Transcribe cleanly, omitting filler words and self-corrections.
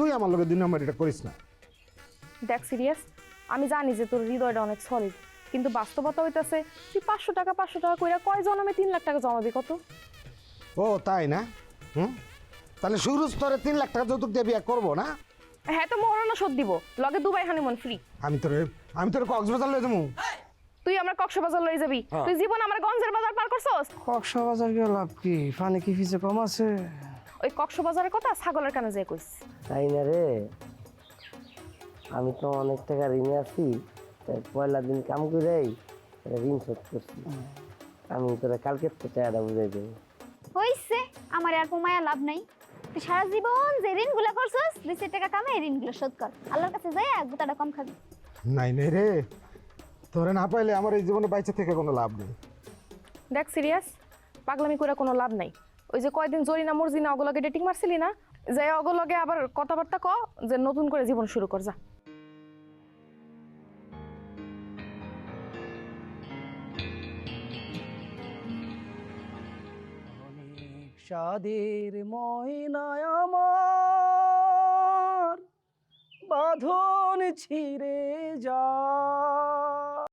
তুই আমার লগে 2 নম্বর এটা করিস না। দেখ সিরিয়াস, আমি জানি যে তোর হৃদয়টা অনেক সলিড, কিন্তু বাস্তবতা হইতাছে তুই 500 টাকা কইরা কয় জনমে 3 লাখ টাকা জমাবি কত? ও তাই না? তাহলে সুরজ তোরে 3 লাখ টাকা যৌতুক দিয়ে বিয়ে করবো না? হ্যাঁ তো মরণও শোধ দিব, লগে দুবাই হানিমুন ফ্রি। আমি তোরে কক্সবাজার লয়ে যাবো। তুই আমার কক্সবাজার লই যাবি, তুই জীবন আমার গঞ্জের বাজার পার করছস। কক্সবাজার গিয়ে লাভ কি? পানি কি ফিসে কম আছে? ওই কক্সবাজারের কথা ছাগলের কানে যেয়ে কইস। তাই না রে, আমি তো অনেক টাকা ঋণে আছি, তাই পয়লা দিন কাম করেই ঋণ শোধ করছি। আমি তোরা কালকে তো টাকাটা বুঝাই দেবো। হইছে, আমার আর কমায়া লাভ নাই। তুই সারা জীবন যে ঋণগুলো করছস 200 টাকা কামে ঋণগুলো শোধ কর। আল্লাহর কাছে যাই গুতাটা কম খাবি। নাই রে, তোরে না পাইলে আমার এই জীবনে বাইচে থেকে কোনো লাভ নেই। দেখ সিরিয়াস, পাগলামি করে কোনো লাভ নাই। ওই যে কয়দিন জরিনা মর্জিনা অগলগে ডেটিং মারছিলি না, যে অগলগে আবার কথাবার্তা ক, যে নতুন করে জীবন শুরু কর যা। অনেক সাদের ময়নায় আমার বাঁধন ছিঁড়ে যায়।